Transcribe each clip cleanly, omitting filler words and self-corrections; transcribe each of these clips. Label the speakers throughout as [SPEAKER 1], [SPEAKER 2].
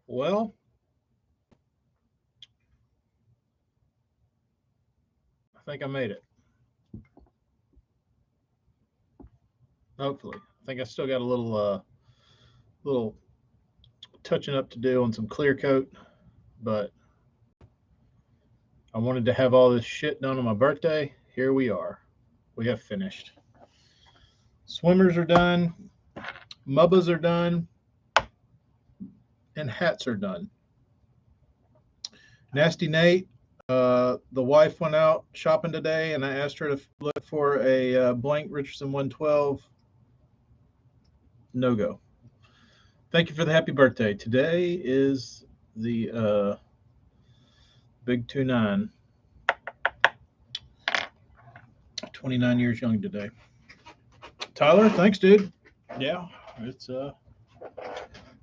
[SPEAKER 1] Well, I think I made it. Hopefully, I think I still got a little touching up to do on some clear coat, but I wanted to have all this shit done on my birthday. Here we are. We have finished. Swimmers are done, mubbas are done, and hats are done. Nasty Nate, the wife went out shopping today, and I asked her to look for a blank Richardson 112. No go. Thank you for the happy birthday. Today is the big 2-9. 29 years young today. Tyler, thanks, dude. Yeah, it's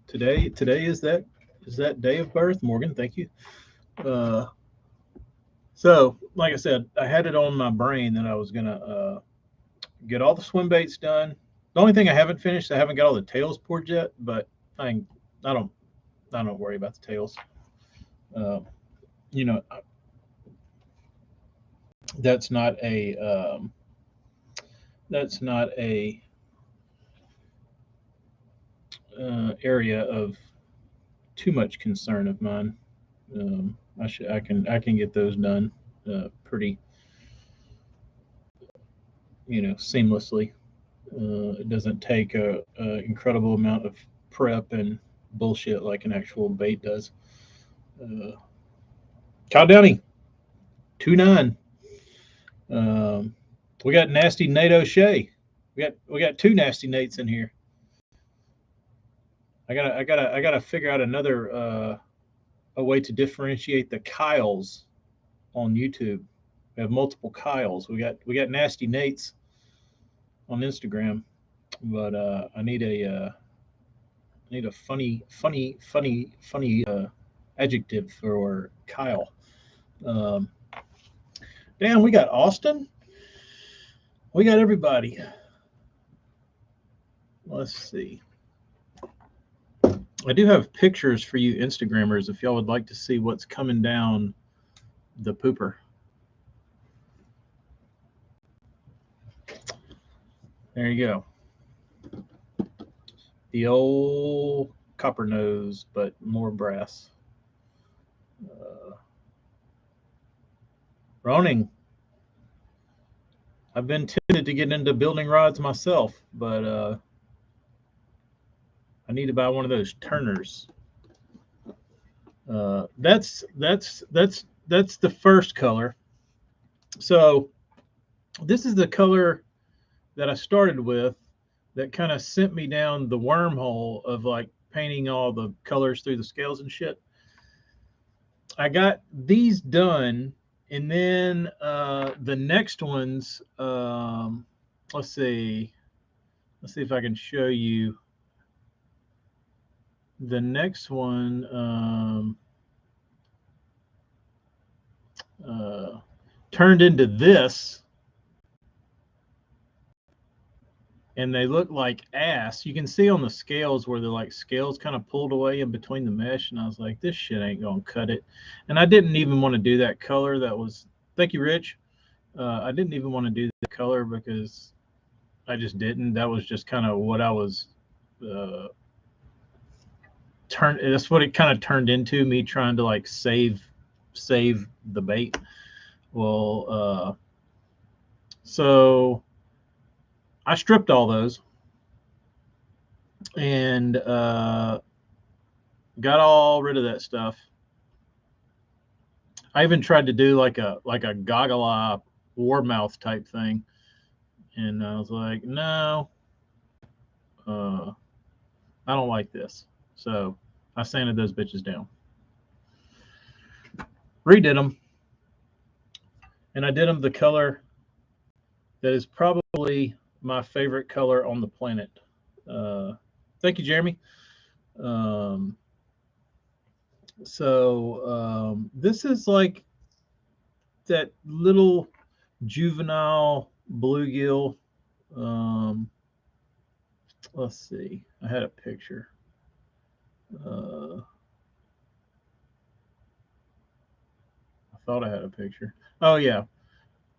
[SPEAKER 1] today is that day of birth. Morgan, thank you. So like I said, I had it on my brain that I was gonna get all the swim baits done. The only thing I haven't finished, I haven't got all the tails poured yet, but I don't worry about the tails. Uh, you know, that's not a that's not a area of too much concern of mine. I can get those done pretty seamlessly. It doesn't take a incredible amount of prep and bullshit like an actual bait does. Uh, Kyle Downey, 2-9. Um, we got nasty Nate O'Shea. We got two nasty Nates in here. I gotta figure out another a way to differentiate the Kyles on YouTube. We have multiple Kyles. We got nasty Nates on Instagram, but I need a funny adjective for Kyle. Um, Damn, we got Austin. We got everybody. Let's see. I do have pictures for you Instagrammers if y'all would like to see what's coming down the pooper. There you go. The old copper nose, but more brass. Roning. I've been tempted to get into building rods myself, but I need to buy one of those turners. That's the first color. So this is the color that I started with that kind of sent me down the wormhole of like painting all the colors through the scales and shit. I got these done, and then the next ones. Let's see if I can show you. The next one turned into this, and they look like ass. You can see on the scales where the like scales kind of pulled away in between the mesh, and I was like, this shit ain't gonna cut it. And I didn't even want to do that color. That was, thank you, Rich. I didn't even want to do the color because I just didn't. That was just kind of what I was that's what it kind of turned into, me trying to like save the bait. Well, so I stripped all those and got all rid of that stuff. I even tried to do like a goggle eye warmouth type thing, and I was like, no, I don't like this. So I sanded those bitches down, redid them, and I did them the color that is probably my favorite color on the planet. Thank you, Jeremy. So this is like that little juvenile bluegill. Um, let's see. I had a picture. Uh, I thought I had a picture. Oh yeah,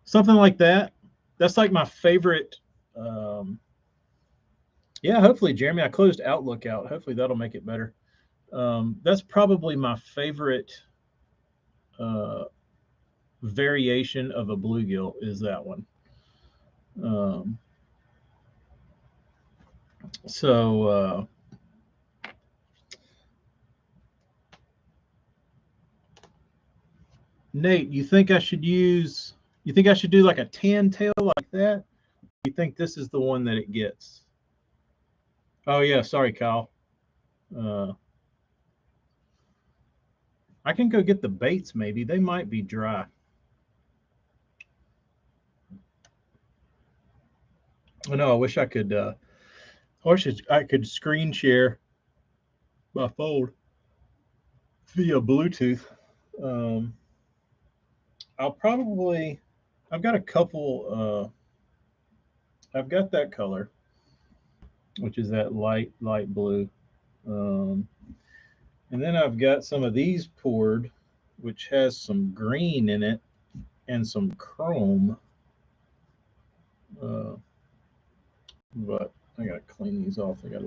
[SPEAKER 1] something like that. That's like my favorite. Um, yeah, hopefully, Jeremy, I closed Outlook out. Hopefully, that'll make it better. That's probably my favorite uh, variation of a bluegill is that one. Um, so, Nate, you think I should use? You think I should do like a tan tail like that? You think this is the one that it gets? Oh yeah, sorry, Kyle. Uh, I can go get the baits. Maybe they might be dry. Oh no, I wish I could. I wish I could screen share my phone via Bluetooth. Um, I'll probably. I've got a couple. I've got that color, which is that light blue. Um, and then I've got some of these poured, which has some green in it and some chrome. Uh, but I gotta clean these off. They got a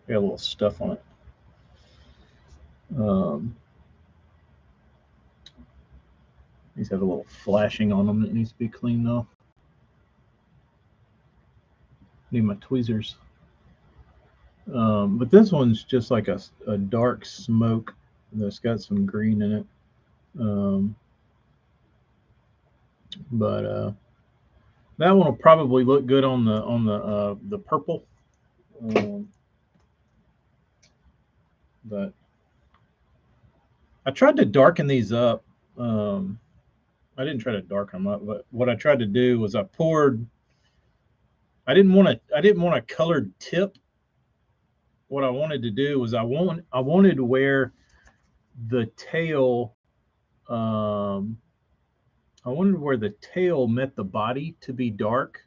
[SPEAKER 1] little stuff on it. Um, these have a little flashing on them that needs to be cleaned off. Need my tweezers. But this one's just like a dark smoke that's got some green in it. Um, but that one will probably look good on the purple. Um, but I tried to darken these up. Um, I didn't try to darken them up, but what I tried to do was I poured. I didn't want a colored tip. What I wanted to do was I wanted where the tail. Um, I wanted where the tail met the body to be dark,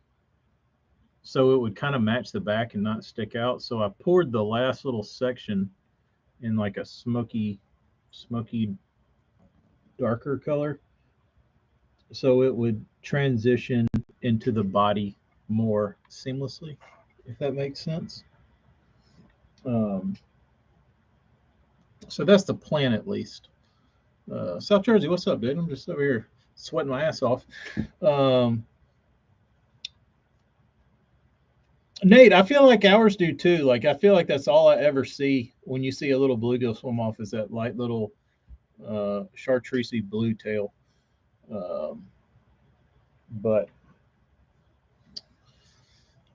[SPEAKER 1] so it would kind of match the back and not stick out. So I poured the last little section in like a smoky darker color, so it would transition into the body more seamlessly, if that makes sense. Um, so that's the plan, at least. South Jersey, what's up, dude? I'm just over here sweating my ass off. Um, Nate, I feel like ours do too. Like I feel like that's all I ever see when you see a little bluegill swim off is that light little chartreusey blue tail. Um, but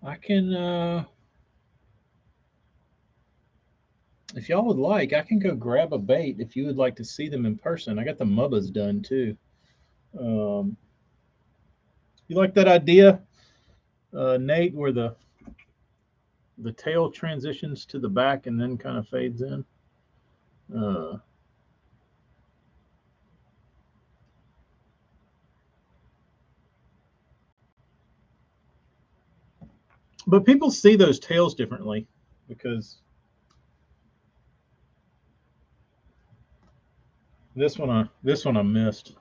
[SPEAKER 1] I can, if y'all would like, I can go grab a bait if you would like to see them in person. I got the mubbas done too. Um, you like that idea, Nate, where the tail transitions to the back and then kind of fades in? Uh, but people see those tails differently because this one I missed.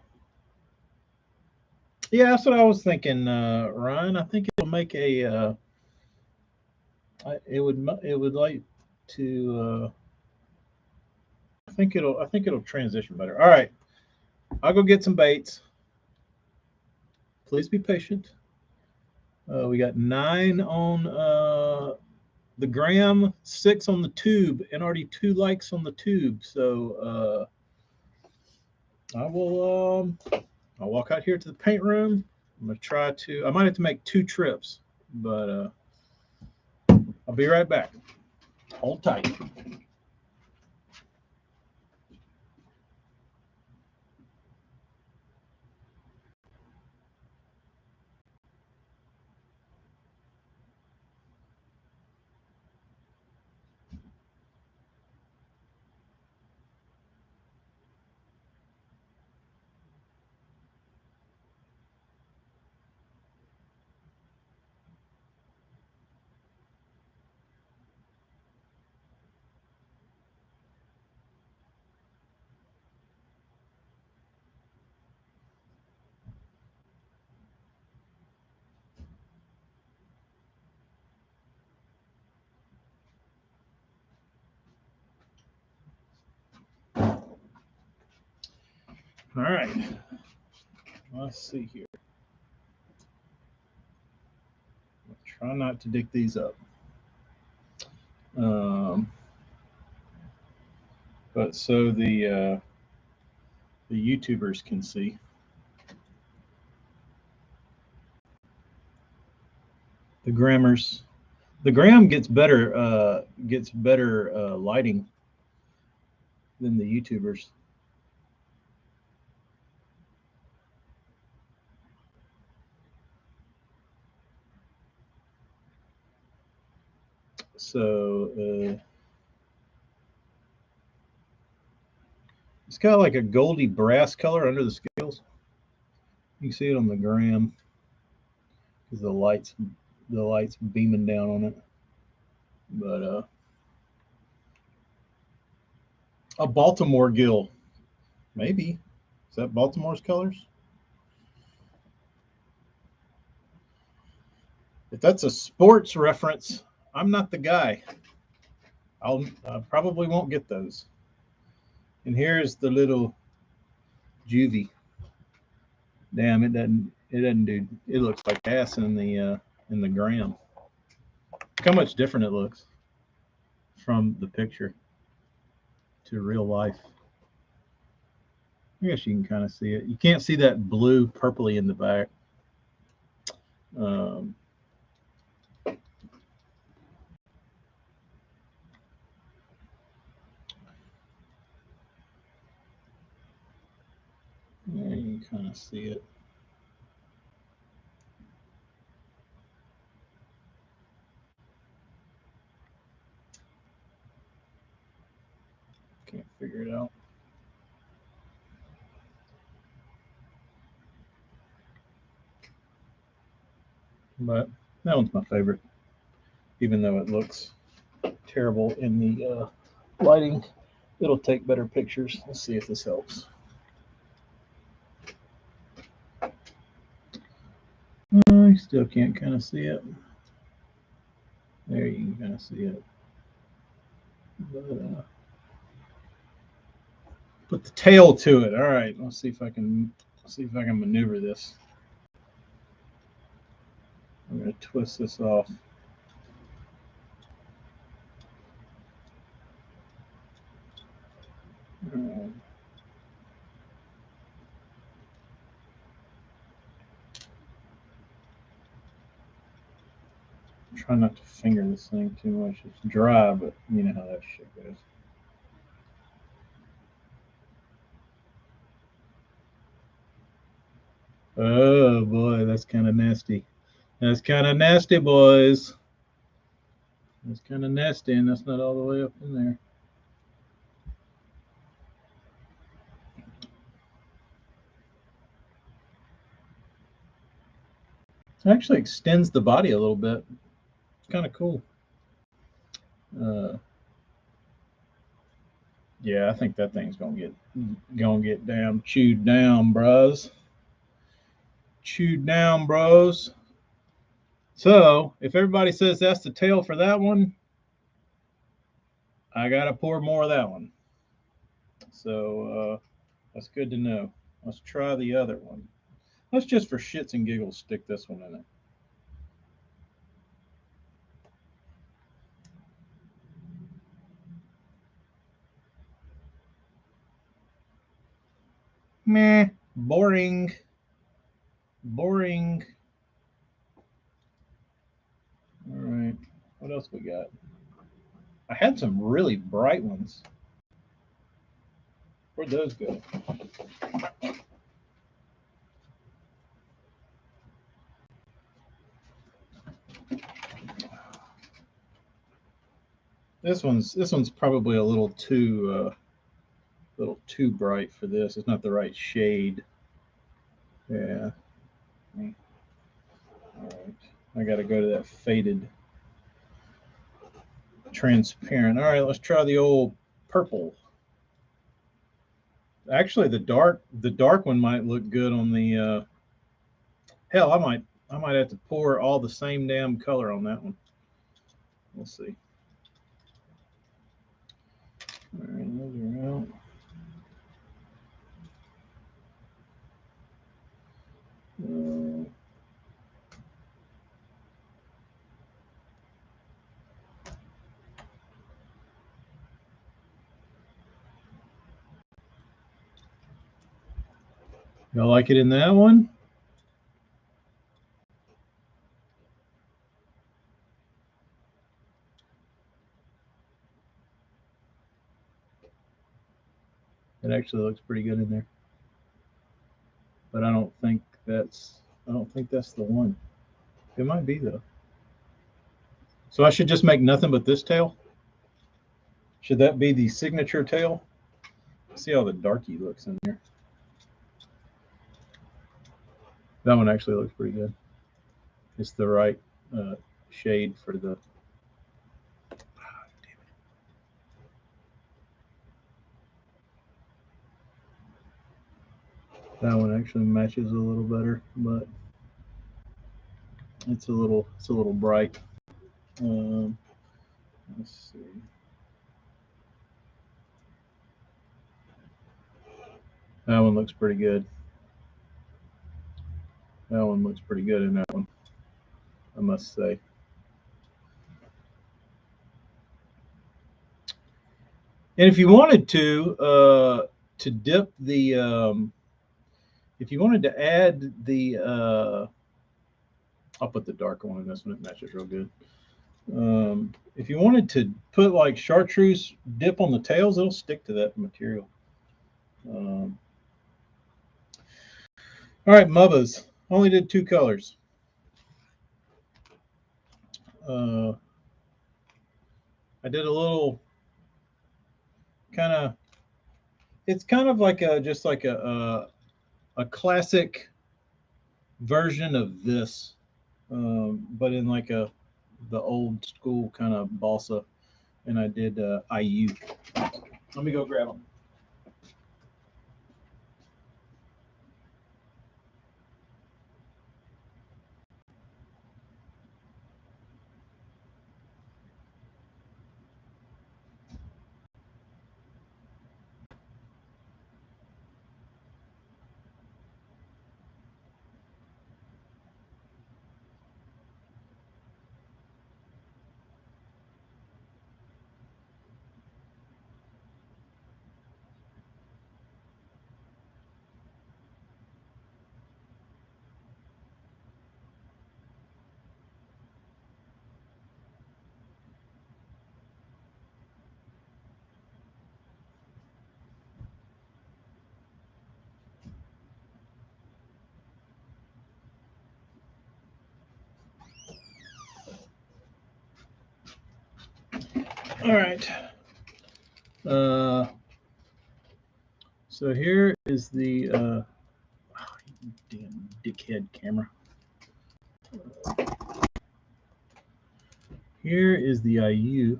[SPEAKER 1] Yeah, that's what I was thinking, Ryan. I think it'll make a. It would like to. I think it'll transition better. All right, I'll go get some baits. Please be patient. We got 9 on the gram, 6 on the tube, and already 2 likes on the tube. So I will. I'll walk out here to the paint room. I'm gonna try to. I might have to make 2 trips, but I'll be right back. Hold tight. All right. Let's see here. I'll try not to dig these up. But so the YouTubers can see. The grammars. The gram gets better lighting than the YouTubers. So it's got like a goldy brass color under the scales. You can see it on the gram because the lights beaming down on it. But a Baltimore gill, maybe. Is that Baltimore's colors? If that's a sports reference, I'm not the guy. I probably won't get those. And here's the little juvie. Damn, it doesn't do. It looks like ass in the gram. Look how much different it looks from the picture to real life. I guess you can kind of see it. You can't see that blue purpley in the back. Yeah, you can kind of see it. Can't figure it out. But that one's my favorite, even though it looks terrible in the lighting. It'll take better pictures. Let's see if this helps. I still can't kind of see it. There you can kind of see it. But, put the tail to it. All right, let's see if I can maneuver this. I'm going to twist this off. Right. Try not to finger this thing too much. It's dry, but you know how that shit goes. Oh boy, that's kind of nasty. That's kind of nasty, boys. That's kind of nasty, and that's not all the way up in there. It actually extends the body a little bit. It's kind of cool. Yeah, I think that thing's gonna get damn chewed down, bros. Chewed down, bros. So if everybody says that's the tail for that one, I gotta pour more of that one. So that's good to know. Let's try the other one. Let's just for shits and giggles stick this one in it. Meh. Boring. Boring. All right. What else we got? I had some really bright ones. Where'd those go? This one's probably a little too bright for this. It's not the right shade. Yeah. All right. I got to go to that faded transparent. All right, let's try the old purple. Actually, the dark one might look good on the hell, I might have to pour all the same damn color on that one. We'll see. All right, those are out. Y'all like it in that one? It actually looks pretty good in there. But I don't think that's the one. It might be though. So I should just make nothing but this tail? Should that be the signature tail? See how the darky looks in there. That one actually looks pretty good. It's the right shade for the. That one actually matches a little better, but it's a little bright. Let's see. That one looks pretty good. That one looks pretty good in that one, I must say. And if you wanted to dip the, if you wanted to add the, I'll put the darker one in this one. It matches real good. If you wanted to put like chartreuse dip on the tails, it'll stick to that material. All right, Mubbas. Only did 2 colors. I did a little kind of. It's kind of like just like a classic version of this, but in like the old school kind of balsa. And I did IU. Let me go grab them. All right. So here is the damn dickhead camera. Here is the IU.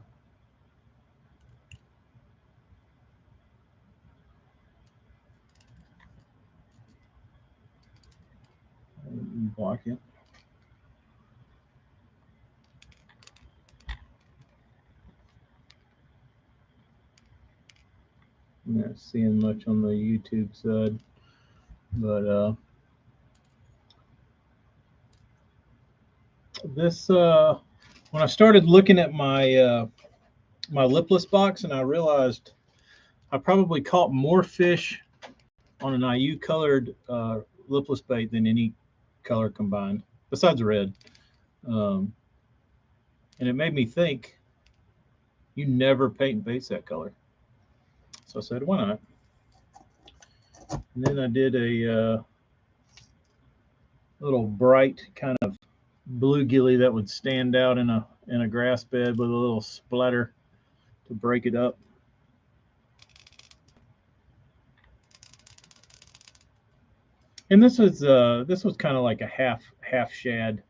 [SPEAKER 1] Block it. I'm not seeing much on the YouTube side, but this when I started looking at my my lipless box, and I realized I probably caught more fish on an IU colored lipless bait than any color combined, besides red. And it made me think, you never paint baits that color. So I said, why not? And then I did a little bright kind of bluegilly that would stand out in a grass bed with a little splatter to break it up. And this was kind of like a half shad,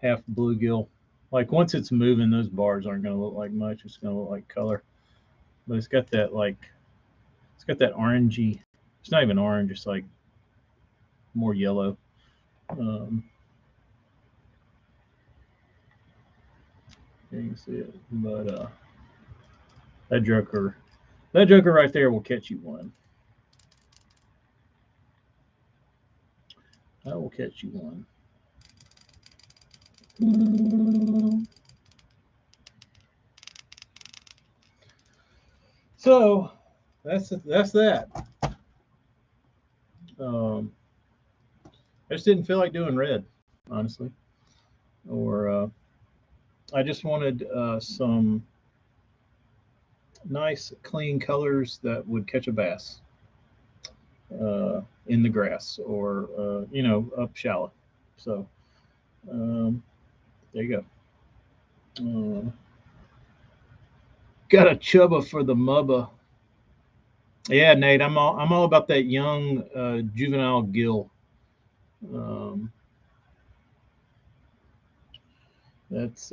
[SPEAKER 1] half bluegill. Like once it's moving, those bars aren't going to look like much. It's going to look like color. But it's got that orangey. It's not even orange. It's like more yellow. You can see it, but that joker right there will catch you one. That will catch you one. So that's that. I just didn't feel like doing red, honestly. Or I just wanted some nice, clean colors that would catch a bass in the grass or, up shallow. So um, there you go. Got a chubba for the mubba. Yeah, Nate, I'm all about that young juvenile gill. Um, that's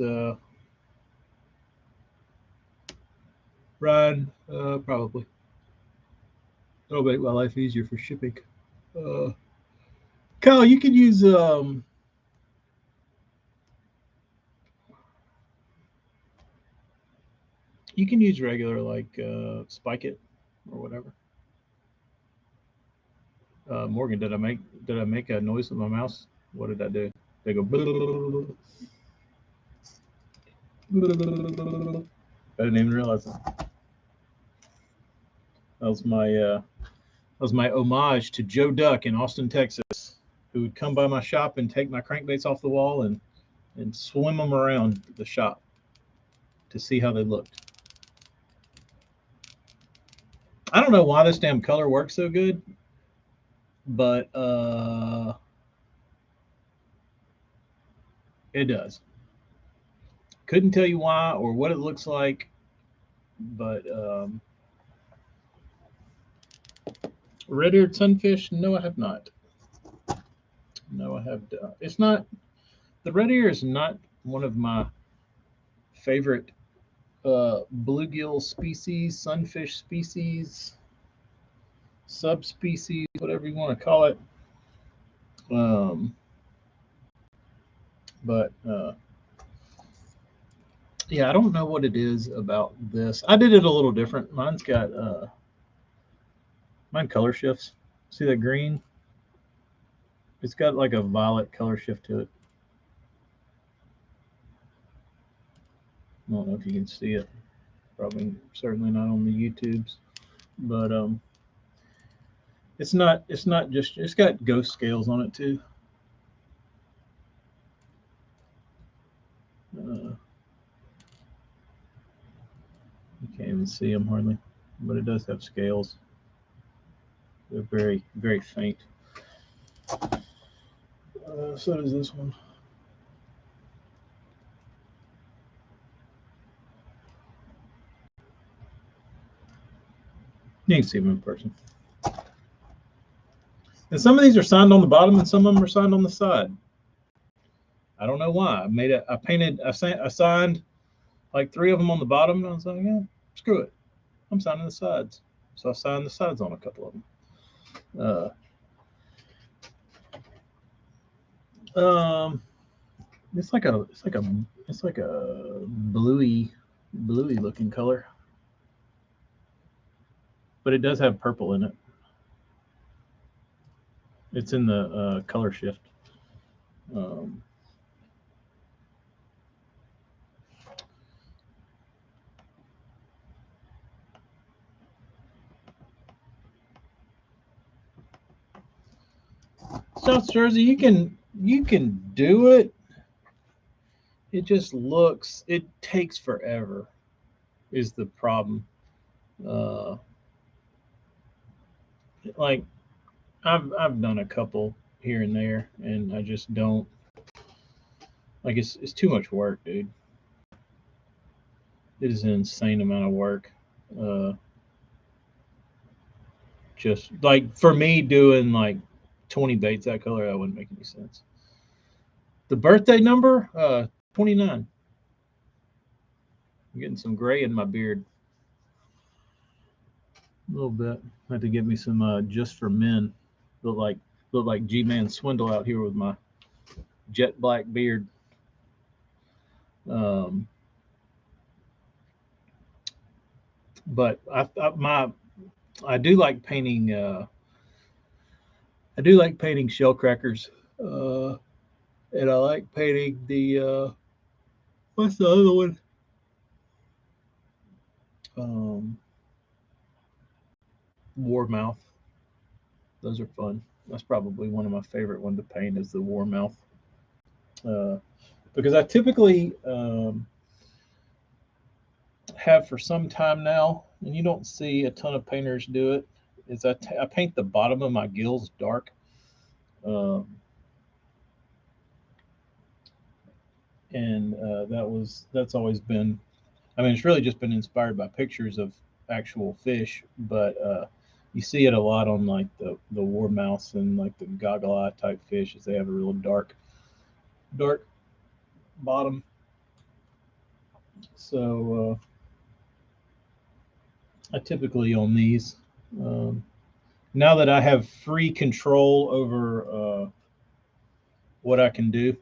[SPEAKER 1] Ryan, probably. That'll make my life easier for shipping. Uh, Kyle, you can use regular like Spike It or whatever. Morgan, did I make a noise with my mouse? What did I do? They go. I didn't even realize it. That was my homage to Joe Duck in Austin, Texas, who would come by my shop and take my crankbaits off the wall and swim them around the shop to see how they looked. I don't know why this damn color works so good, but it does. Couldn't tell you why or what it looks like, but red-eared sunfish. No, I have not. No, I have. It's not. The red ear is not one of my favorite bluegill species, sunfish species, subspecies, whatever you want to call it. Um, but yeah, I don't know what it is about this. I did it a little different. Mine color shifts. See that green? It's got like a violet color shift to it. I don't know if you can see it. Probably, certainly not on the YouTubes, but it's not just, it's got ghost scales on it too. You can't even see them hardly, but it does have scales. They're very, very faint. So does this one. You can see them in person. And some of these are signed on the bottom, and some of them are signed on the side. I don't know why. I signed like three of them on the bottom, and I was like, yeah, screw it. I'm signing the sides. So I signed the sides on a couple of them. Um, it's like a bluey looking color, but it does have purple in it. It's in the color shift. Um, South Jersey, you can do it. It just looks. It takes forever. Is the problem? Uh, like I've done a couple here and there, and I just don't like. It's too much work, dude. It is an insane amount of work. Uh, just like for me doing like 20 baits that color, that wouldn't make any sense. The birthday number, 29. I'm getting some gray in my beard. A little bit. I had to get me some just for men. Look like look like G-Man Swindle out here with my jet black beard. Um, but I do like painting. I do like painting shell crackers, uh, and I like painting the what's the other one? Um, Warmouth. Those are fun. That's probably one of my favorite one to paint is the warmouth, because I typically have for some time now, and you don't see a ton of painters do it. Is I paint the bottom of my gills dark, um, and that's always been. I mean, it's really just been inspired by pictures of actual fish, but you see it a lot on like the warmouths and like the goggle eye type fish, as they have a real dark bottom. So I typically on these. Um, Now that I have free control over what I can do,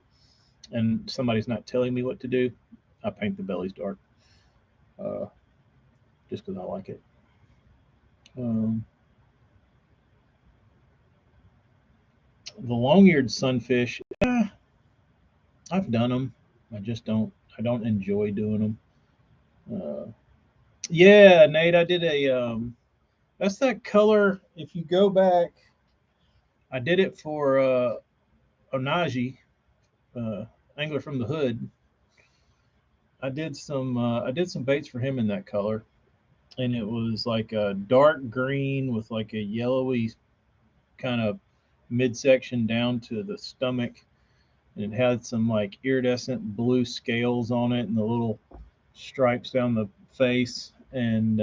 [SPEAKER 1] and somebody's not telling me what to do, I paint the bellies dark, uh, just because I like it. Um, the long-eared sunfish, I've done them. I just don't. I don't enjoy doing them. Uh, yeah, Nate, I did a. That's that color. If you go back, I did it for Onaji, uh, angler from the hood. I did some baits for him in that color, and it was like a dark green with like a yellowy kind of midsection down to the stomach, and it had some like iridescent blue scales on it and the little stripes down the face, and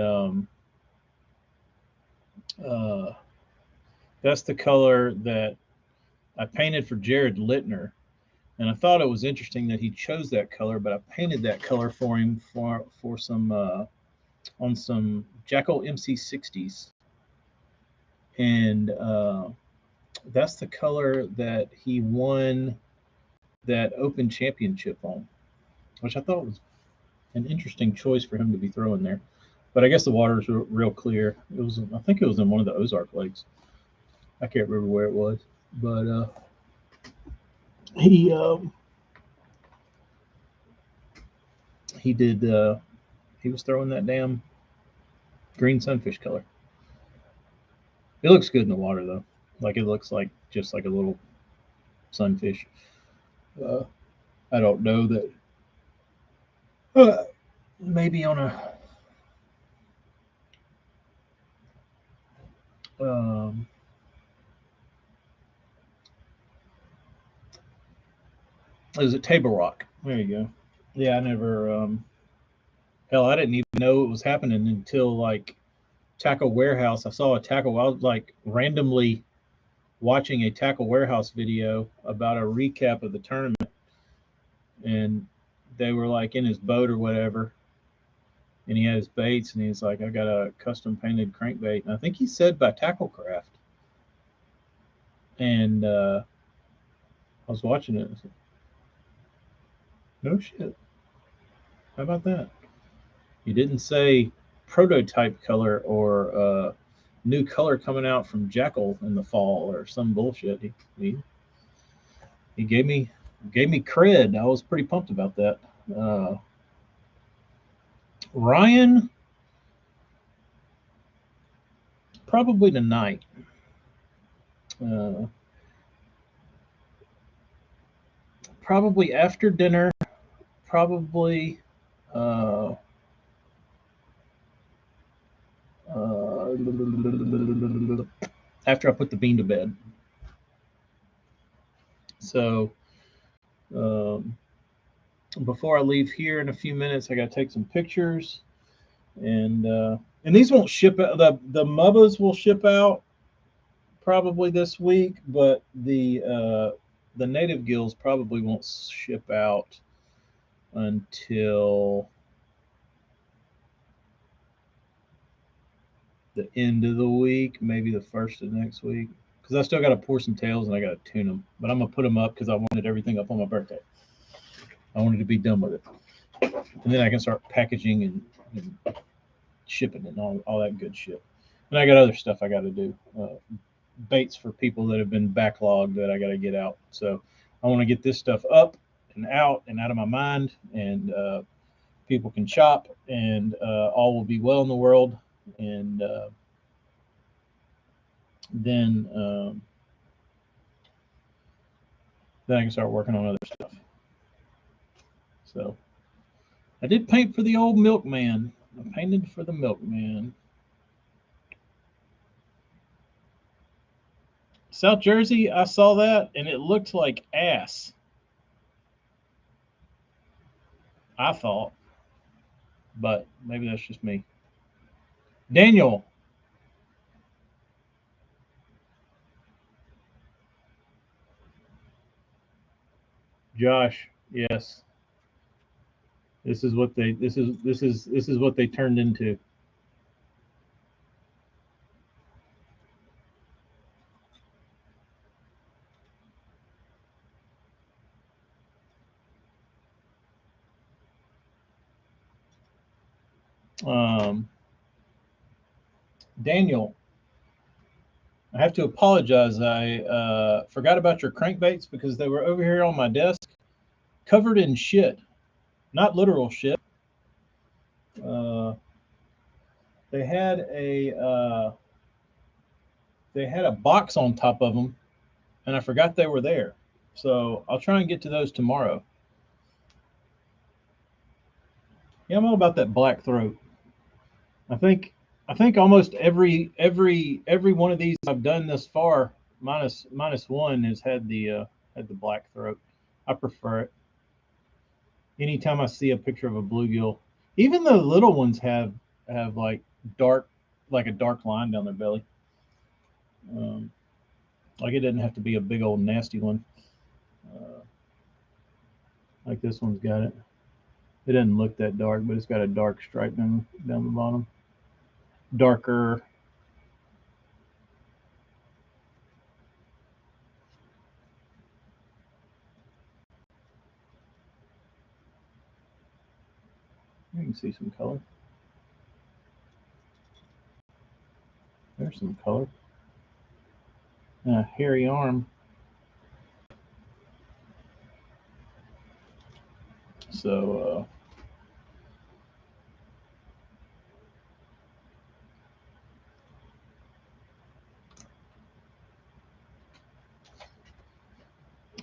[SPEAKER 1] uh, that's the color that I painted for Jared Littner. And I thought it was interesting that he chose that color, but I painted that color for him for some on some Jackal MC60s, and that's the color that he won that Open Championship on, which I thought was an interesting choice for him to be throwing there. But I guess the water is real clear. It was, I think it was in one of the Ozark lakes. I can't remember where it was, but he he did he was throwing that damn green sunfish color. It looks good in the water though. Like it looks like just like a little sunfish. Uh, I don't know that. Maybe on a um, it was a table rock. There you go. Yeah, I never. Hell, I didn't even know it was happening until like Tackle Warehouse. I saw a tackle. I was like randomly watching a Tackle Warehouse video about a recap of the tournament, and they were like in his boat or whatever, and he had his baits, and he's like, "I got a custom painted crankbait," and I think he said by Tacklecraft, and I was watching it. I said, no shit. How about that? You didn't say prototype color or new color coming out from Jackal in the fall or some bullshit. He gave me cred. I was pretty pumped about that. Uh, Ryan, probably tonight. Uh, Probably after dinner. Probably uh, uh, after I put the bean to bed. So um, before I leave here in a few minutes, I got to take some pictures, and these won't ship out. The mubbas will ship out probably this week, but the native gills probably won't ship out until the end of the week, maybe the first of next week. Because I still got to pour some tails and I got to tune them, but I'm gonna put them up because I wanted everything up on my birthday. I wanted to be done with it, and then I can start packaging and shipping and all that good shit. And I got other stuff I got to do. Baits for people that have been backlogged that I got to get out. So I want to get this stuff up and out of my mind, and people can shop, and all will be well in the world. And then then I can start working on other stuff. So I did paint for the old milkman. I painted for the milkman. South Jersey, I saw that and it looked like ass. I thought, but maybe that's just me. Daniel, Josh, yes, this is what they this is what they turned into. Um, Daniel, I have to apologize. I forgot about your crankbaits because they were over here on my desk, covered in shit, not literal shit. Uh, they had a they had a box on top of them, and I forgot they were there. So I'll try and get to those tomorrow. Yeah, I'm all about that black throat. I think I think almost every one of these I've done this far, minus one, has had the black throat. I prefer it. Anytime I see a picture of a bluegill, even the little ones have like dark, like a dark line down their belly. Um, like it doesn't have to be a big old nasty one. Uh, like this one's got it. It doesn't look that dark, but it's got a dark stripe down the bottom. Darker. You can see some color. There's some color. A hairy arm. So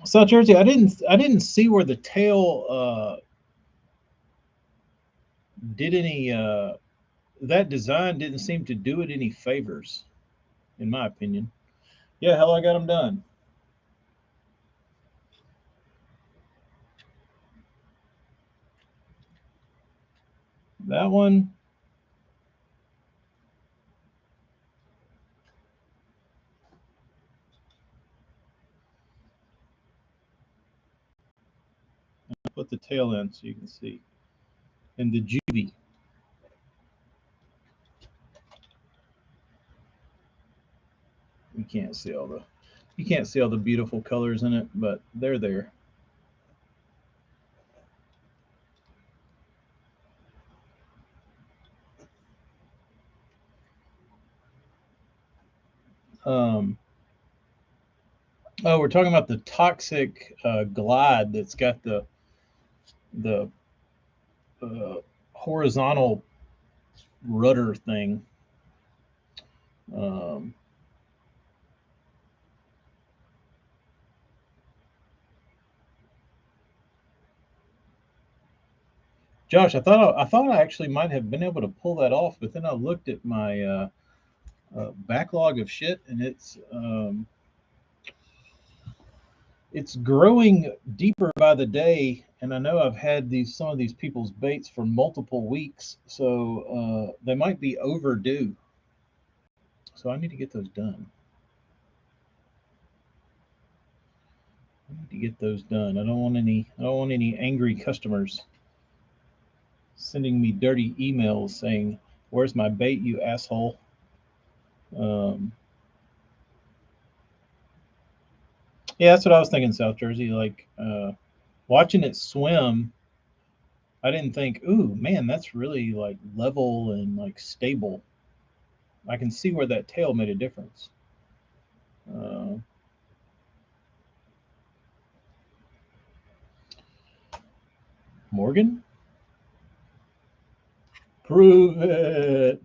[SPEAKER 1] South Jersey, I didn't see where the tail did any that design didn't seem to do it any favors, in my opinion. Yeah, hell, I got them done. That one, I put the tail in so you can see. And the juvie, you can't see all the you can't see all the beautiful colors in it, but they're there. Um, oh, we're talking about the toxic glide that's got the horizontal rudder thing. Um, Josh, I thought I actually might have been able to pull that off, but then I looked at my backlog of shit, and it's growing deeper by the day. And I know I've had these some of these people's baits for multiple weeks, so they might be overdue. So I need to get those done. I need to get those done. I don't want any. I don't want any angry customers sending me dirty emails saying, "Where's my bait, you asshole?" Um, yeah, that's what I was thinking, South Jersey. Like watching it swim, I didn't think, "Ooh, man, that's really like level and like stable." I can see where that tail made a difference. Uh, Morgan, prove it.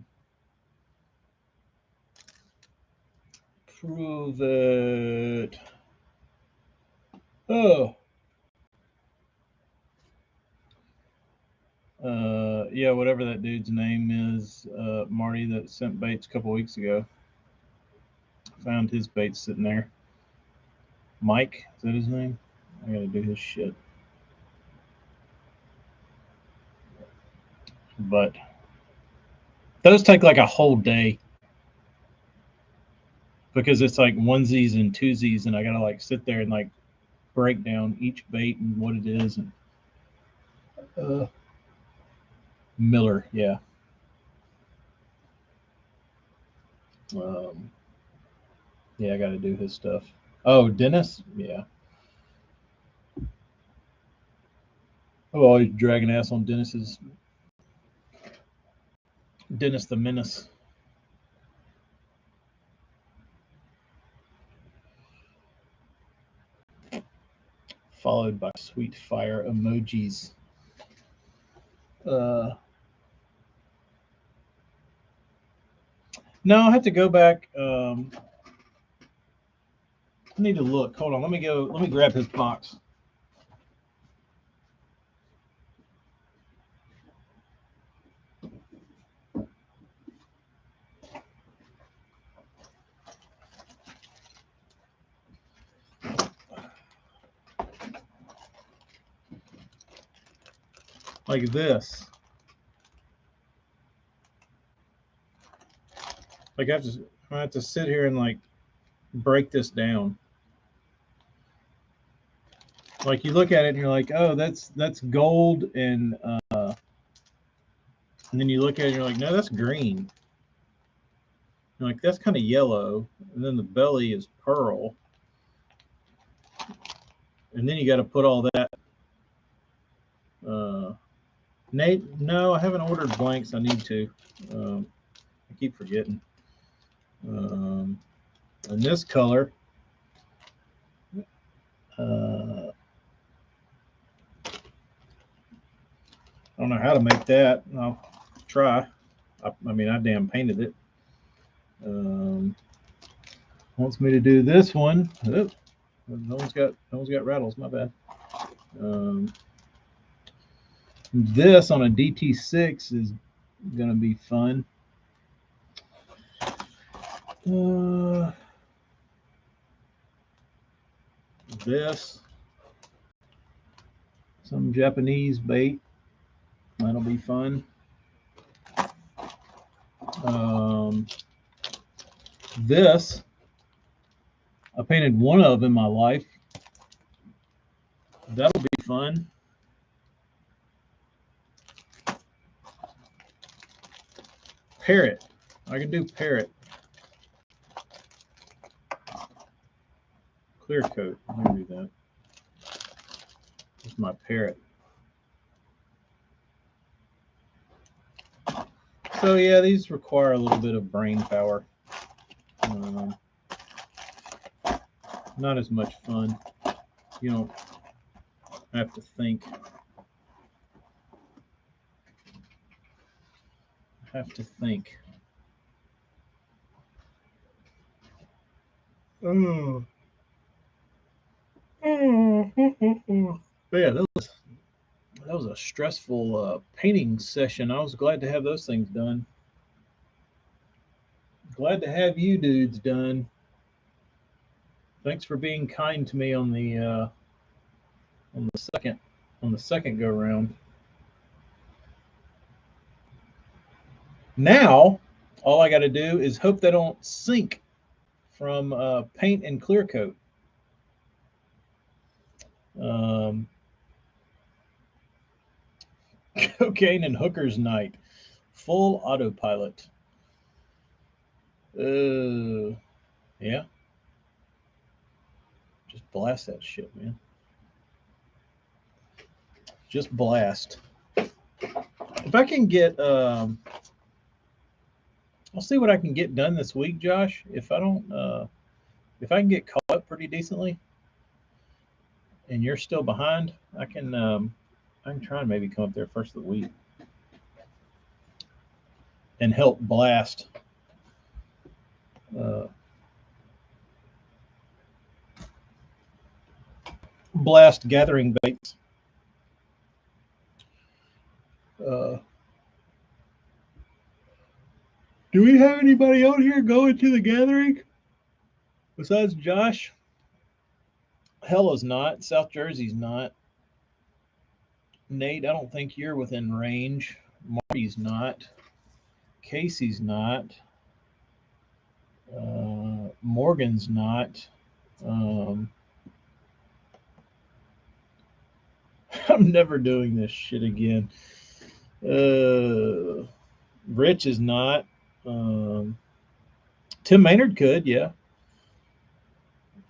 [SPEAKER 1] Prove it. Oh, yeah, whatever that dude's name is, Marty, that sent baits a couple weeks ago. Found his baits sitting there. Mike, is that his name? I gotta do his shit. But those take like a whole day because it's like onesies and twosies, and I gotta like sit there and like break down each bait and what it is. And Miller, yeah. Um, yeah, I gotta do his stuff. Oh, Dennis, yeah. I'm always dragging ass on Dennis the Menace. Followed by sweet fire emojis. Uh, no, I have to go back. I need to look. Hold on. Let me go. Let me grab his box. Like this. Like I have to sit here and like break this down. Like you look at it and you're like, oh, that's gold, and then you look at it and you're like, no, that's green. You're like, that's kind of yellow, and then the belly is pearl, and then you got to put all that. Uh, Nate, no, I haven't ordered blanks. I need to. I keep forgetting. Um, and this color, I don't know how to make that. I'll try. I mean, I damn painted it. Um, Wants me to do this one. Oh, no one's got rattles. My bad. Um, this on a DT6 is gonna be fun. Uh, this some Japanese bait. That'll be fun. Um, this I painted one of in my life. That'll be fun. Parrot. I can do parrot. Clear coat. I can do that. It's my parrot. So yeah, these require a little bit of brain power. Um, Not as much fun. You don't have to think. Have to think. Oh. But yeah, that was a stressful painting session. I was glad to have those things done. Glad to have you dudes done. Thanks for being kind to me on the second go round. Now, all I got to do is hope they don't sink from paint and clear coat. Um, Cocaine and hookers night, full autopilot. Yeah, just blast that shit, man. Just blast. If I can get, I'll see what I can get done this week, Josh. If I can get caught up pretty decently, and you're still behind, I can try and maybe come up there first of the week and help blast. Uh, blast gathering baits. Do we have anybody out here going to the gathering besides Josh? Hella's not. South Jersey's not. Nate, I don't think you're within range. Marty's not. Casey's not. Morgan's not. I'm never doing this shit again. Rich is not. Tim Maynard could, yeah.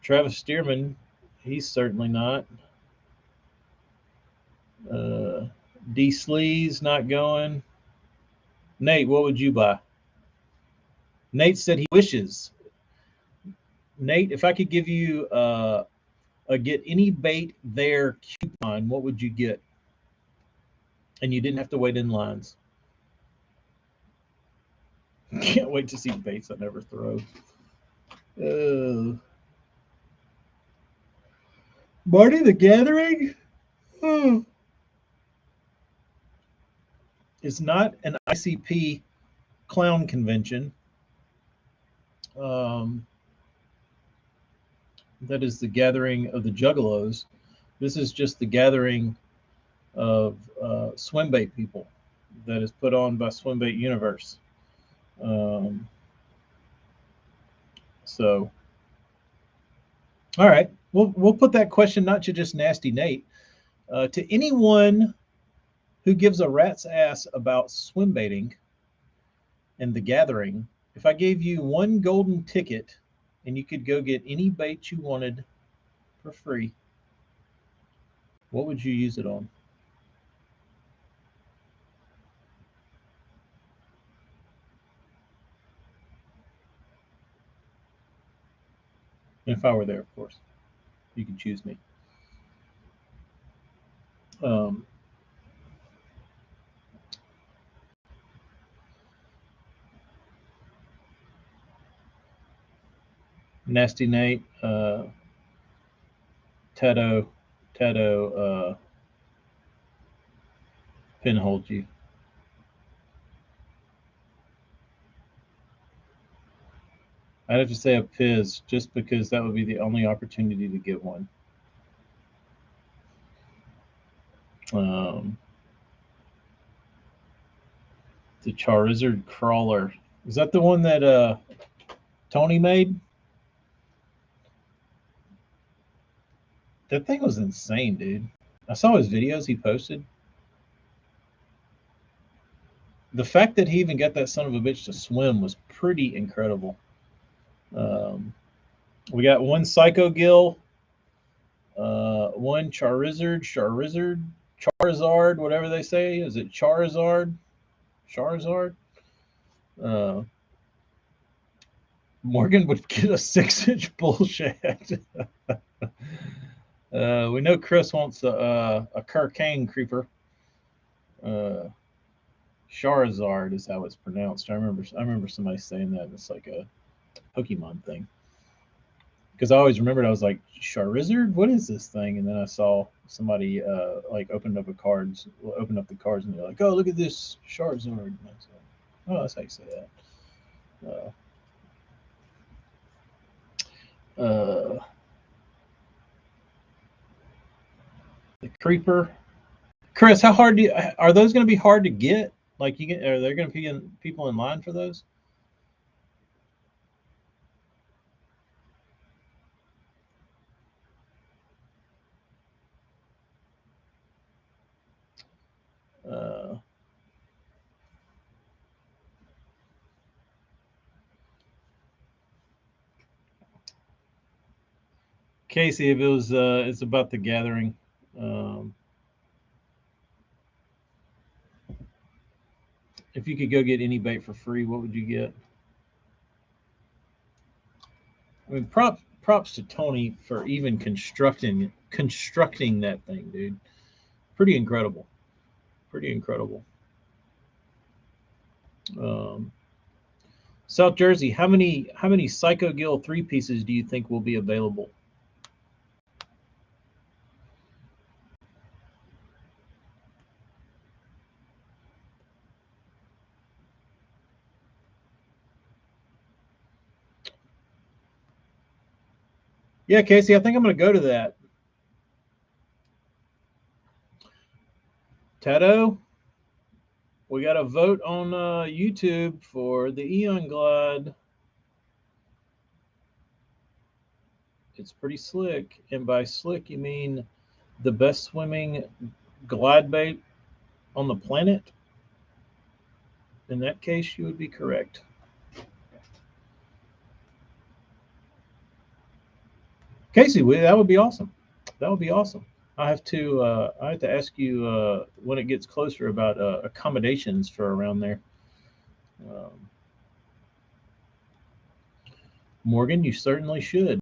[SPEAKER 1] Travis Stearman, he's certainly not. D. Slee's not going. Nate, what would you buy? Nate said he wishes. Nate, if I could give you a get any bait there coupon, what would you get? And you didn't have to wait in lines. Can't wait to see baits I never throw. Marty the Gathering? Oh. It's not an ICP clown convention. That is the gathering of the Juggalos. This is just the gathering of swim bait people that is put on by Swim Bait Universe. So, all right, we'll put that question not to just Nasty Nate, to anyone who gives a rat's ass about swim baiting and the gathering. If I gave you one golden ticket and you could go get any bait you wanted for free, what would you use it on? If I were there, of course, you could choose me. Nasty Nate, Tato, pinholed you. I'd have to say a Piz, just because that would be the only opportunity to get one. The Charizard Crawler. Is that the one that Tony made? That thing was insane, dude. I saw his videos he posted. The fact that he even got that son of a bitch to swim was pretty incredible. We got one Psycho Gill, one Charizard, whatever they say. Is it Charizard? Morgan would get a 6-inch bullshit. We know Chris wants a Kirkane creeper. Charizard is how it's pronounced. I remember somebody saying that. It's like a Pokemon thing. Because I always remembered, I was like, Charizard? What is this thing? And then I saw somebody like opened up the cards, and they're like, oh, look at this Charizard. And I was like, oh, that's how you say that. The creeper. Chris, how hard are those going to be hard to get? Like, are there going to be people in line for those? Casey, if it was, it's about the gathering. If you could go get any bait for free, what would you get? I mean, props to Tony for even constructing that thing, dude. Pretty incredible. South Jersey, how many Psycho Gill 3-pieces do you think will be available? Yeah, Casey, I think I'm going to go to that. Tato, we got a vote on YouTube for the Eon Glide. It's pretty slick, and by slick you mean the best swimming glide bait on the planet. In that case, you would be correct. Casey, that would be awesome. That would be awesome. I have to ask you when it gets closer about accommodations for around there. Um, Morgan, you certainly should.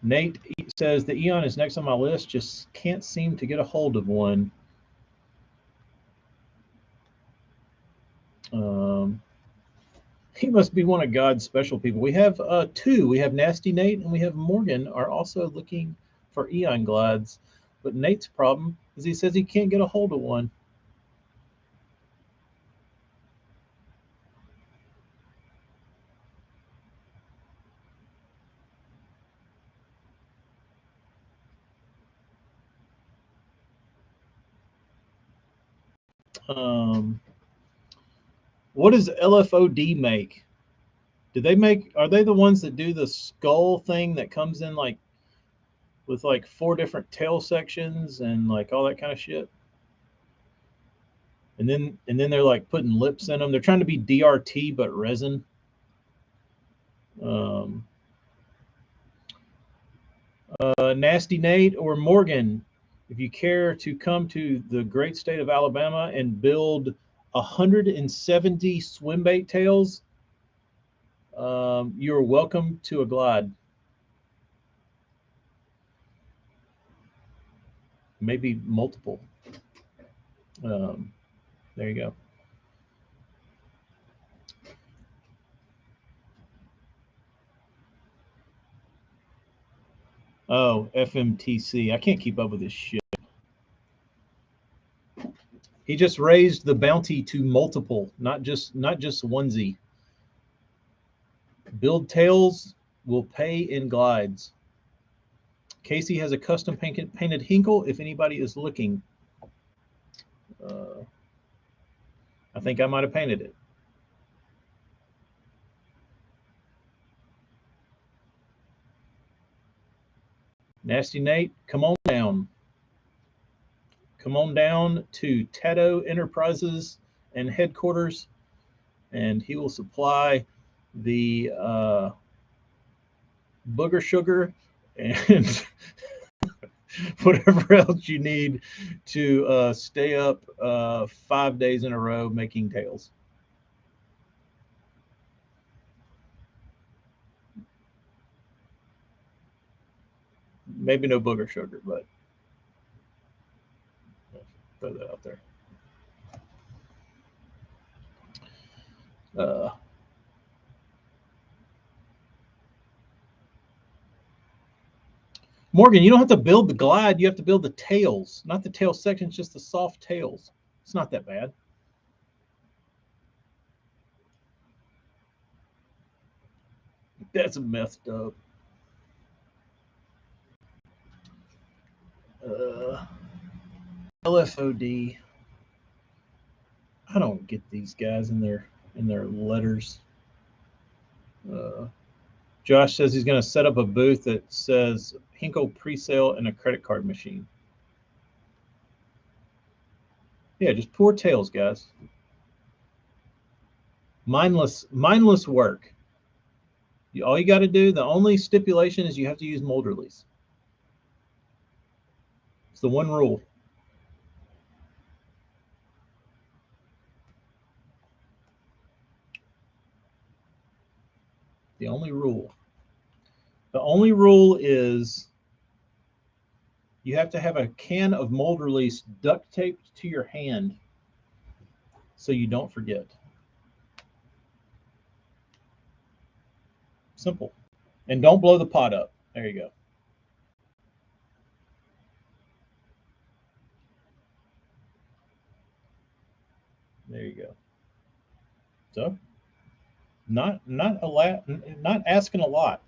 [SPEAKER 1] Nate says the Eon is next on my list. Just can't seem to get a hold of one. Um, he must be one of God's special people. We have two. We have Nasty Nate and we have Morgan are also looking for Eon glides. But Nate's problem is he says he can't get a hold of one. Um, what does LFOD make? Do they make? Are they the ones that do the skull thing that comes in like with like four different tail sections and like all that kind of shit? And then they're like putting lips in them. They're trying to be DRT but resin. Um, Nasty Nate or Morgan, if you care to come to the great state of Alabama and build 170 swim bait tails, you're welcome to a glide. Maybe multiple. Um, there you go. Oh, FMTC. I can't keep up with this shit. He just raised the bounty to multiple, not just onesie. Build tails will pay in glides. Casey has a custom painted Hinkle if anybody is looking. Uh, I think I might have painted it. Nasty Nate, come on down. Come on down to Tato Enterprises and headquarters, and he will supply the booger sugar and whatever else you need to stay up 5 days in a row making tails. Maybe no booger sugar, but throw that out there. Uh, Morgan, you don't have to build the glide. You have to build the tails, not the tail sections, just the soft tails. It's not that bad. That's messed up. Uh, LFOD. I don't get these guys in their letters. Uh, Josh says he's going to set up a booth that says Hinkle pre-sale and a credit card machine. Yeah, just poor tails, guys. Mindless work. All you got to do, the only stipulation is you have to use mold release. It's the one rule. The only rule. The only rule is you have to have a can of mold release duct taped to your hand so you don't forget. Simple. And don't blow the pot up. There you go. There you go. So Not a lot, not asking a lot.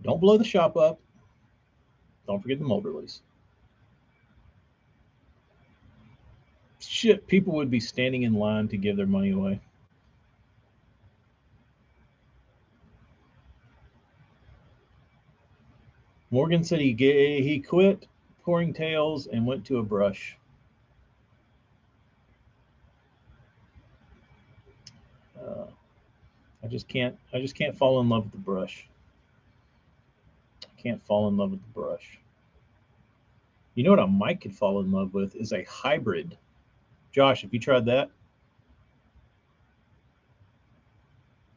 [SPEAKER 1] Don't blow the shop up. Don't forget the mold release. Shit, people would be standing in line to give their money away. Morgan said he quit pouring tails and went to a brush. Uh, I just can't fall in love with the brush. I can't fall in love with the brush. You know what I might could fall in love with is a hybrid. Josh, have you tried that?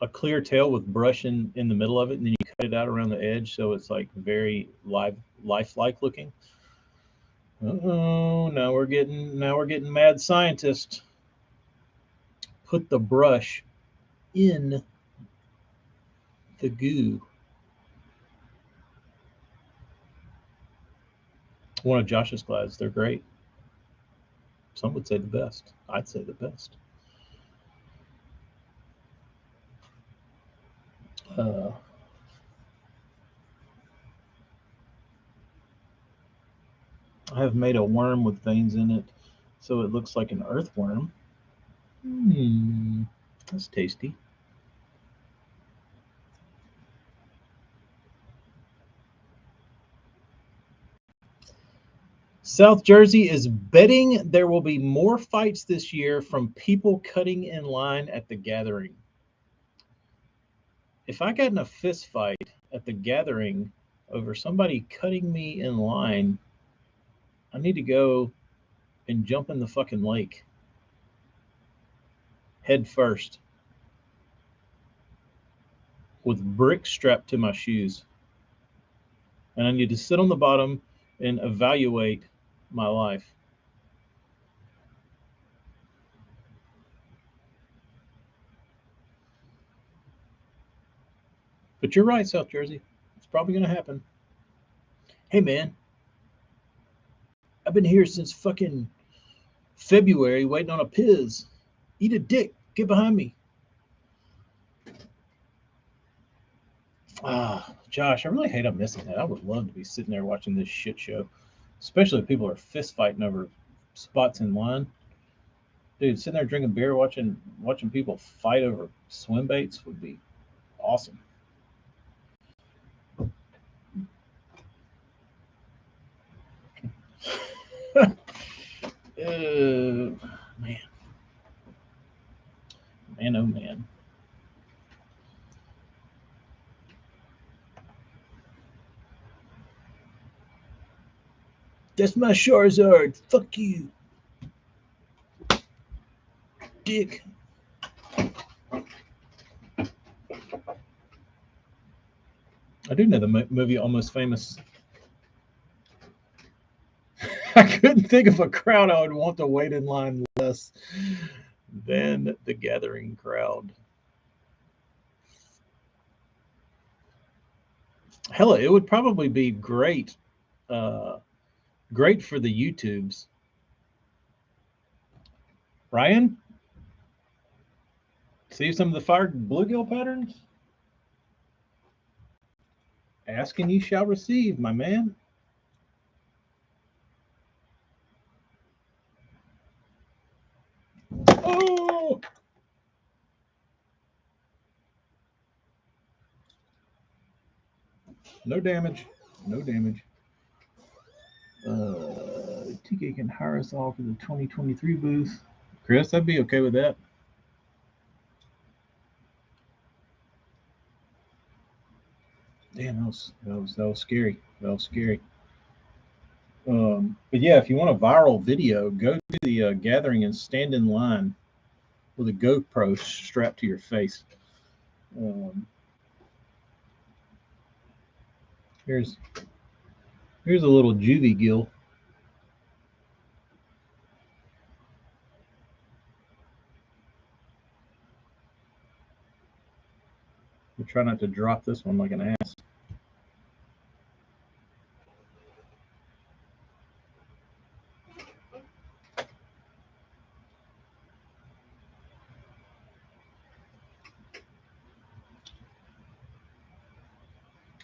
[SPEAKER 1] A clear tail with brush in the middle of it, and then you cut it out around the edge so it's like very lifelike looking. Oh, now we're getting mad scientist. Put the brush in the goo. One of Josh's glides, they're great. Some would say the best. I'd say the best. Uh, I have made a worm with veins in it, so it looks like an earthworm. That's tasty. South Jersey is betting there will be more fights this year from people cutting in line at the gathering. If I got in a fist fight at the gathering over somebody cutting me in line, I need to go and jump in the fucking lake head first with bricks strapped to my shoes. And I need to sit on the bottom and evaluate my life. But you're right, South Jersey. It's probably going to happen. Hey, man, I've been here since fucking February waiting on a Piz. Eat a dick. Get behind me. Josh, I really hate I'm missing that. I would love to be sitting there watching this shit show, especially if people are fist fighting over spots in line. Dude, sitting there drinking beer, watching people fight over swim baits would be awesome. Man, man, oh man. That's my Charizard. Fuck you, dick. I do know the movie Almost Famous. I couldn't think of a crowd I would want to wait in line less than the gathering crowd. Hell, it would probably be great, uh, great for the YouTubes. Ryan, see some of the fired bluegill patterns? Ask and you shall receive, my man. Oh, no damage. No damage. TK can hire us all for the 2023 booth. Chris, I'd be okay with that. Damn, that was scary. That was scary. But yeah, if you want a viral video, go to the gathering and stand in line with a GoPro strapped to your face. Um, here's here's a little juvie gill. We'll try not to drop this one like an ass.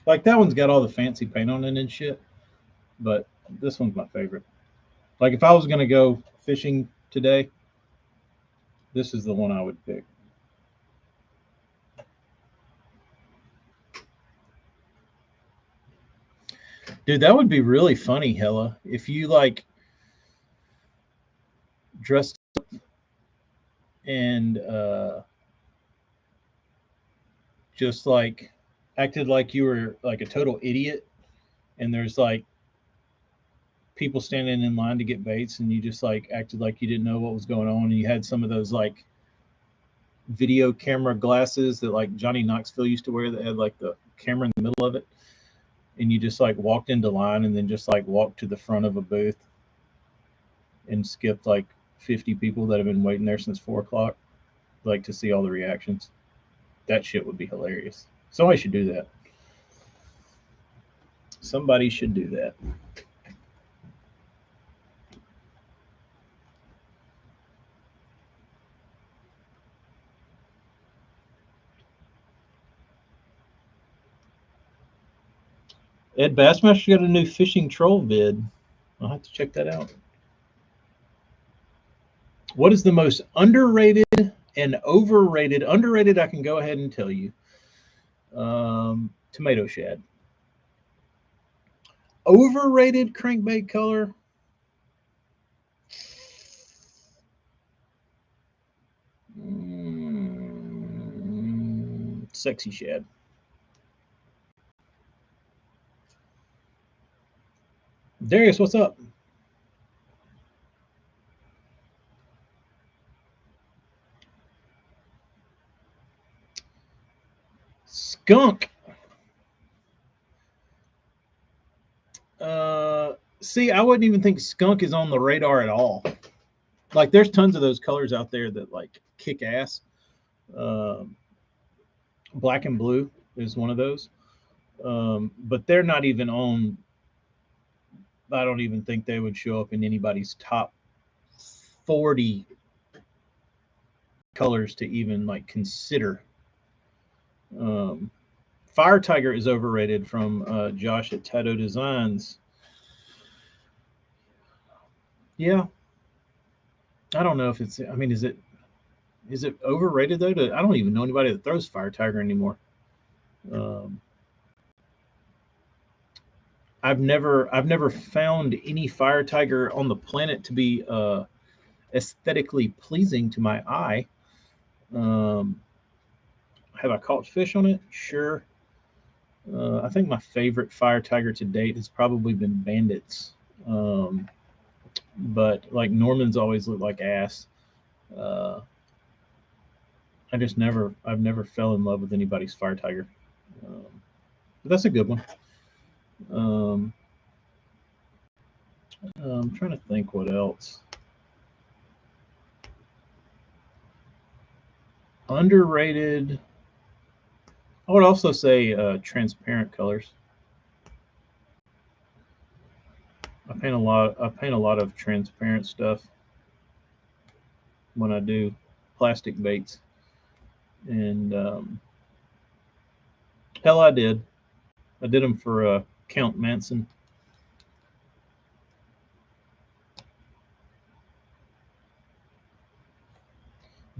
[SPEAKER 1] Like that one's got all the fancy paint on it and shit, but this one's my favorite. Like if I was gonna go fishing today, this is the one I would pick. Dude, that would be really funny, Hella, if you like dressed up and just like acted like you were like a total idiot, and there's like people standing in line to get baits, and you just like acted like you didn't know what was going on, and you had some of those like video camera glasses that like Johnny Knoxville used to wear that had like the camera in the middle of it, and you just like walked into line and then just like walked to the front of a booth and skipped like 50 people that have been waiting there since 4 o'clock, like to see all the reactions. That shit would be hilarious. Somebody should do that. Somebody should do that. Ed Bassmaster got a new fishing troll vid. I'll have to check that out. What is the most underrated and overrated? Underrated, I can go ahead and tell you. Tomato shad. Overrated crankbait color. Sexy shad. Darius, what's up? Skunk. See, I wouldn't even think skunk is on the radar at all. Like, there's tons of those colors out there that like kick ass. Black and blue is one of those, but they're not even on. I don't even think they would show up in anybody's top 40 colors to even like consider. Fire Tiger is overrated from Josh at Tato Designs. Yeah, I don't know if it's. I mean, is it overrated though? I don't even know anybody that throws Fire Tiger anymore. Um, I've never found any Fire Tiger on the planet to be aesthetically pleasing to my eye. Um, have I caught fish on it? Sure. I think my favorite Fire Tiger to date has probably been Bandits. But like Norman's always looked like ass. Uh, I've never fell in love with anybody's Fire Tiger. But that's a good one. Um, I'm trying to think what else. Underrated. I would also say transparent colors. I paint a lot of transparent stuff when I do plastic baits, and hell, I did. I did them for Count Manson.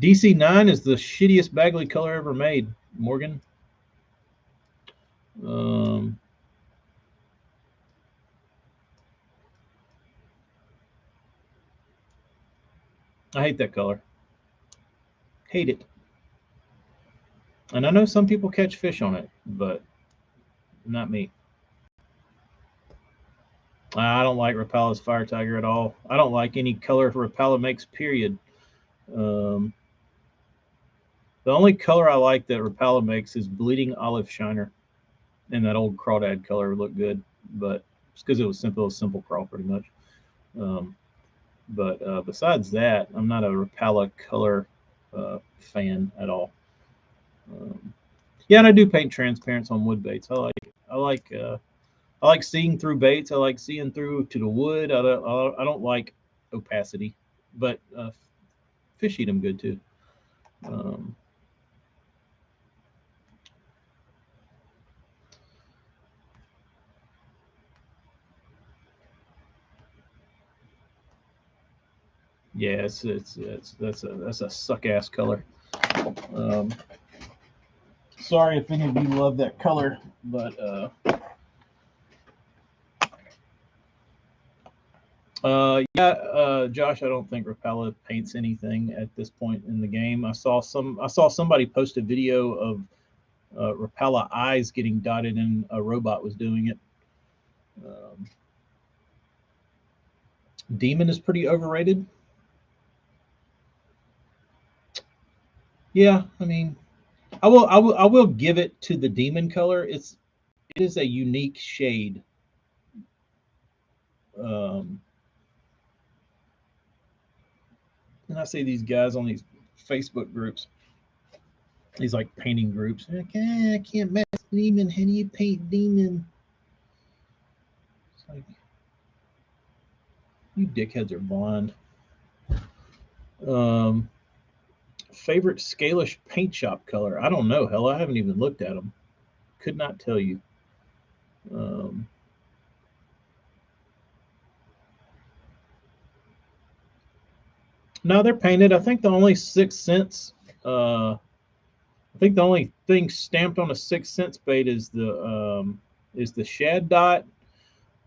[SPEAKER 1] DC9 is the shittiest Bagley color ever made, Morgan. Um, I hate that color. Hate it. And I know some people catch fish on it, but not me. I don't like Rapala's Fire Tiger at all. I don't like any color Rapala makes, period. Um, the only color I like that Rapala makes is Bleeding Olive Shiner. And that old crawdad color looked good, but it's because it was simple crawl pretty much. But besides that, I'm not a Rapala color fan at all. Yeah, and I do paint transparents on wood baits. I like seeing through baits. I like seeing through to the wood. I don't like opacity, but fish eat them good too. Um, Yeah, that's a suck ass color. Um, sorry if any of you love that color, but yeah, Josh, I don't think Rapala paints anything at this point in the game. I saw somebody post a video of Rapala eyes getting dotted, and a robot was doing it. Um, Demon is pretty overrated. Yeah, I mean, I will give it to the Demon color. It is a unique shade. Um, and I see these guys on these Facebook groups, these like painting groups. Like, I can't match Demon. How do you paint Demon? It's like, you dickheads are blind. Um, Favorite Scalish paint shop color? I don't know. Hell, I haven't even looked at them. Could not tell you. Um, no, they're painted. I think the only 6 cents. I think the only thing stamped on a 6 cents bait is the shad dot,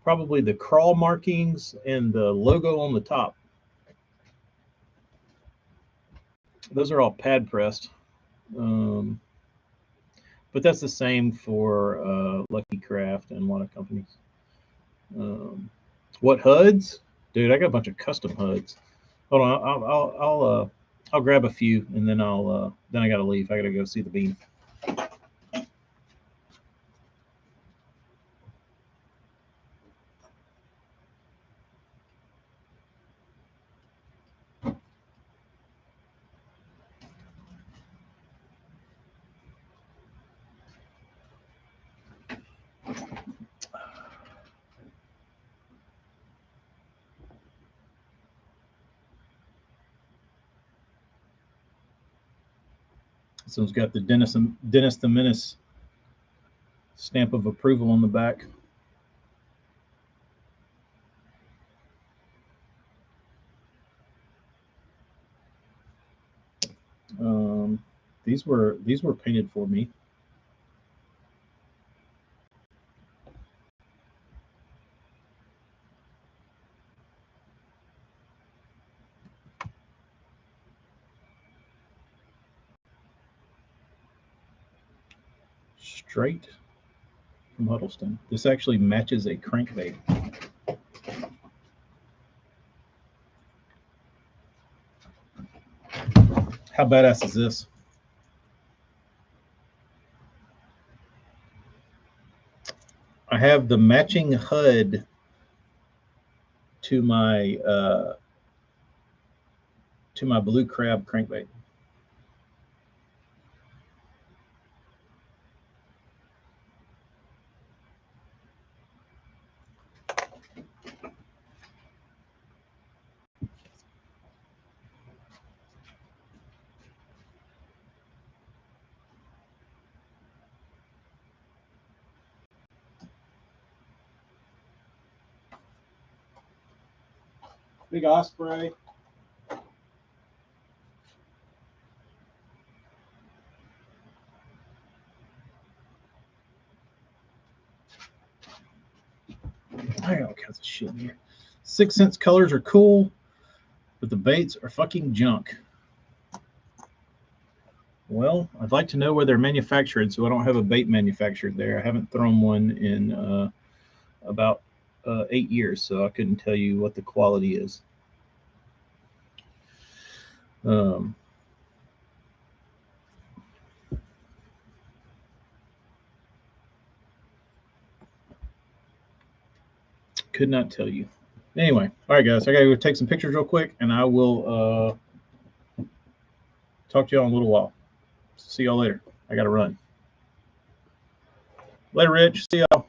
[SPEAKER 1] probably the crawl markings, and the logo on the top. Those are all pad pressed. Um, but that's the same for Lucky Craft and a lot of companies. Um, what HUDs? Dude, I got a bunch of custom HUDs. Hold on, I'll grab a few and then then I gotta leave. I gotta go see the beam. This one's got the Dennis the Menace stamp of approval on the back. Um, these were painted for me. Straight from Huddleston. This actually matches a crankbait. How badass is this? I have the matching HUD to my blue crab crankbait. Big osprey. I got all kinds of shit in here. 6 cents colors are cool, but the baits are fucking junk. Well, I'd like to know where they're manufactured, so I don't have a bait manufactured there. I haven't thrown one in about 8 years, so I couldn't tell you what the quality is. Um, could not tell you. Anyway, all right, guys, I gotta go take some pictures real quick, and I will talk to y'all in a little while. See y'all later. I gotta run. Later, Rich. See y'all.